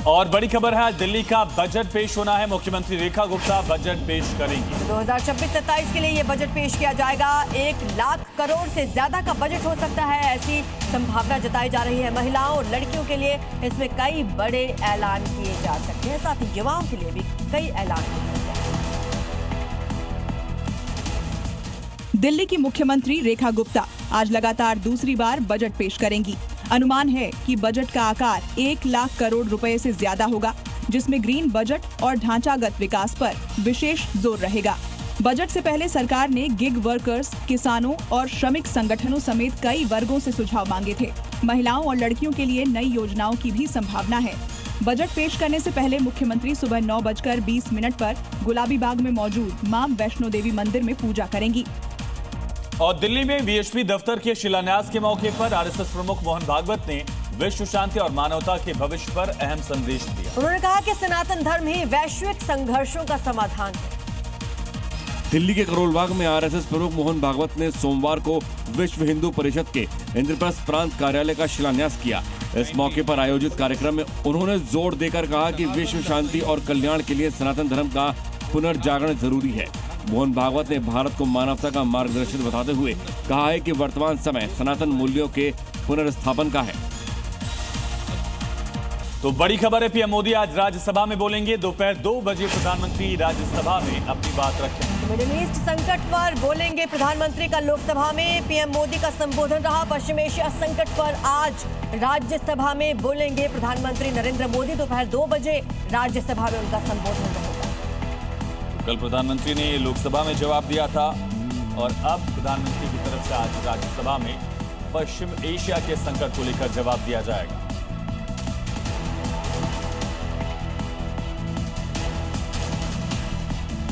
और बड़ी खबर है, आज दिल्ली का बजट पेश होना है। मुख्यमंत्री रेखा गुप्ता बजट पेश करेंगी। 2026-27 के लिए ये बजट पेश किया जाएगा। 1 लाख करोड़ से ज्यादा का बजट हो सकता है, ऐसी संभावना जताई जा रही है। महिलाओं और लड़कियों के लिए इसमें कई बड़े ऐलान किए जा सकते हैं, साथ ही युवाओं के लिए भी कई ऐलान हो सकते हैं। दिल्ली की मुख्यमंत्री रेखा गुप्ता आज लगातार दूसरी बार बजट पेश करेंगी। अनुमान है कि बजट का आकार 1 लाख करोड़ रुपए से ज्यादा होगा, जिसमें ग्रीन बजट और ढांचागत विकास पर विशेष जोर रहेगा। बजट से पहले सरकार ने गिग वर्कर्स, किसानों और श्रमिक संगठनों समेत कई वर्गों से सुझाव मांगे थे। महिलाओं और लड़कियों के लिए नई योजनाओं की भी संभावना है। बजट पेश करने से पहले मुख्यमंत्री सुबह 9:20 पर गुलाबी बाग में मौजूद मां वैष्णो देवी मंदिर में पूजा करेंगी। और दिल्ली में वीएचपी दफ्तर के शिलान्यास के मौके पर आरएसएस प्रमुख मोहन भागवत ने विश्व शांति और मानवता के भविष्य पर अहम संदेश दिया। उन्होंने कहा कि सनातन धर्म ही वैश्विक संघर्षों का समाधान है। दिल्ली के करोल बाग में आरएसएस प्रमुख मोहन भागवत ने सोमवार को विश्व हिंदू परिषद के इंद्रप्रस्थ प्रांत कार्यालय का शिलान्यास किया। इस मौके पर आयोजित कार्यक्रम में उन्होंने जोर देकर कहा कि विश्व शांति और कल्याण के लिए सनातन धर्म का पुनर्जागरण जरूरी है। मोहन भागवत ने भारत को मानवता का मार्गदर्शन बताते हुए कहा है कि वर्तमान समय सनातन मूल्यों के पुनर्स्थापन का है। तो बड़ी खबर है, पीएम मोदी आज राज्यसभा में बोलेंगे। दोपहर 2 बजे प्रधानमंत्री राज्यसभा में अपनी बात रखेंगे। मिडिल ईस्ट संकट पर बोलेंगे प्रधानमंत्री का लोकसभा में। पीएम मोदी का संबोधन रहा। पश्चिम एशिया संकट पर आज राज्यसभा में बोलेंगे प्रधानमंत्री नरेंद्र मोदी। दोपहर 2 बजे राज्यसभा में उनका संबोधन रहेगा। कल प्रधानमंत्री ने लोकसभा में जवाब दिया था और अब प्रधानमंत्री की तरफ से आज राज्यसभा में पश्चिम एशिया के संकट को लेकर जवाब दिया जाएगा।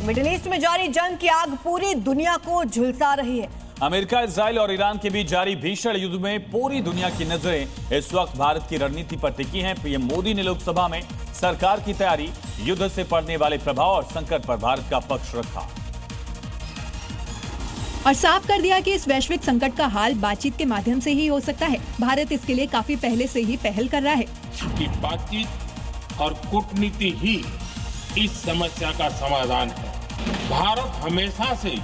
मिडिल ईस्ट में जारी जंग की आग पूरी दुनिया को झुलसा रही है। अमेरिका, इजराइल और ईरान के बीच जारी भीषण युद्ध में पूरी दुनिया की नजरें इस वक्त भारत की रणनीति पर टिकी हैं। पीएम मोदी ने लोकसभा में सरकार की तैयारी, युद्ध से पड़ने वाले प्रभाव और संकट पर भारत का पक्ष रखा और साफ कर दिया कि इस वैश्विक संकट का हाल बातचीत के माध्यम से ही हो सकता है। भारत इसके लिए काफी पहले से ही पहल कर रहा है कि बातचीत और कूटनीति ही इस समस्या का समाधान है। भारत हमेशा से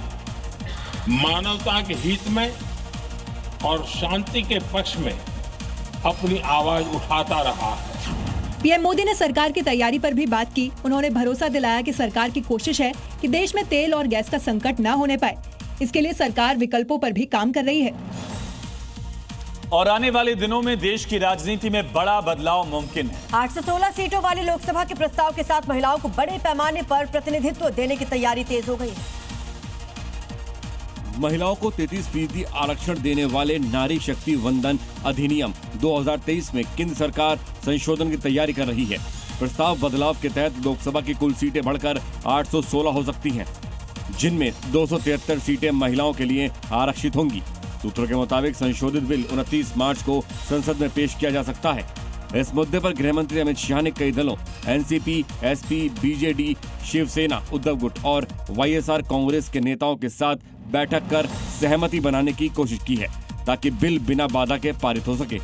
मानवता के हित में और शांति के पक्ष में अपनी आवाज उठाता रहा है। पीएम मोदी ने सरकार की तैयारी पर भी बात की। उन्होंने भरोसा दिलाया कि सरकार की कोशिश है कि देश में तेल और गैस का संकट न होने पाए। इसके लिए सरकार विकल्पों पर भी काम कर रही है और आने वाले दिनों में देश की राजनीति में बड़ा बदलाव मुमकिन है। 8 से 16 सीटों वाली लोकसभा के प्रस्ताव के साथ महिलाओं को बड़े पैमाने पर प्रतिनिधित्व देने की तैयारी तेज हो गई है। महिलाओं को 33% आरक्षण देने वाले नारी शक्ति वंदन अधिनियम 2023 में केंद्र सरकार संशोधन की तैयारी कर रही है। प्रस्ताव बदलाव के तहत लोकसभा की कुल सीटें बढ़कर 816 हो सकती हैं, जिनमें 273 सीटें महिलाओं के लिए आरक्षित होंगी। सूत्रों के मुताबिक संशोधित बिल 29 मार्च को संसद में पेश किया जा सकता है। इस मुद्दे पर गृह मंत्री अमित शाह ने कई दलों NCP, SP, BJD, Shiv Sena, Uddhav गुट और वाईएसआर कांग्रेस के नेताओं के साथ बैठक कर सहमति बनाने की कोशिश की है, ताकि बिल बिना बाधा के पारित हो सके।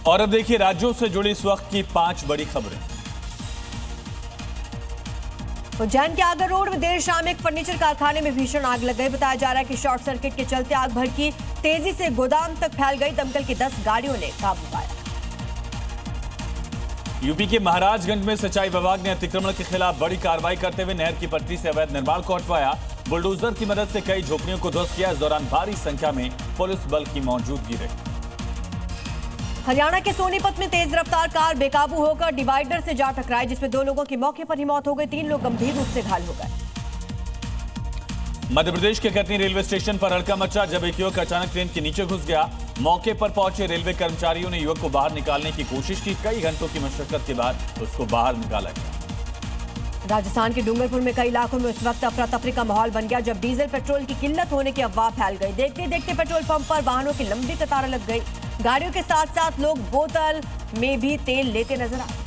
और अब देखिए राज्यों से जुड़ी इस वक्त की 5 बड़ी खबरें। उज्जैन के आगर रोड में देर शाम एक फर्नीचर कारखाने में भीषण आग लग गई। बताया जा रहा है कि शॉर्ट सर्किट के चलते आग भड़की, तेजी से गोदाम तक फैल गई। दमकल की 10 गाड़ियों ने काबू पाया। यूपी के महाराजगंज में सिंचाई विभाग ने अतिक्रमण के खिलाफ बड़ी कार्रवाई करते हुए नहर की पटरी से अवैध निर्माण को हटवाया। बुलडोजर की मदद से कई झोपड़ियों को ध्वस्त किया। इस दौरान भारी संख्या में पुलिस बल की मौजूदगी रही। हरियाणा के सोनीपत में तेज रफ्तार कार बेकाबू होकर डिवाइडर से जा टकराई, जिसमें 2 लोगों की मौके पर ही मौत हो गई। 3 लोग गंभीर रूप से घायल हो गए। मध्य प्रदेश के कटनी रेलवे स्टेशन पर हड़कंप मचा जब एक युवक अचानक ट्रेन के नीचे घुस गया। मौके पर पहुंचे रेलवे कर्मचारियों ने युवक को बाहर निकालने की कोशिश की। कई घंटों की मशक्कत के बाद उसको बाहर निकाला गया। राजस्थान के डूंगरपुर में कई इलाकों में उस वक्त अफरा तफरी का माहौल बन गया जब डीजल पेट्रोल की किल्लत होने की अफवाह फैल गई। देखते देखते पेट्रोल पंप पर वाहनों की लंबी कतारें लग गई। गाड़ियों के साथ साथ लोग बोतल में भी तेल लेते नजर आए।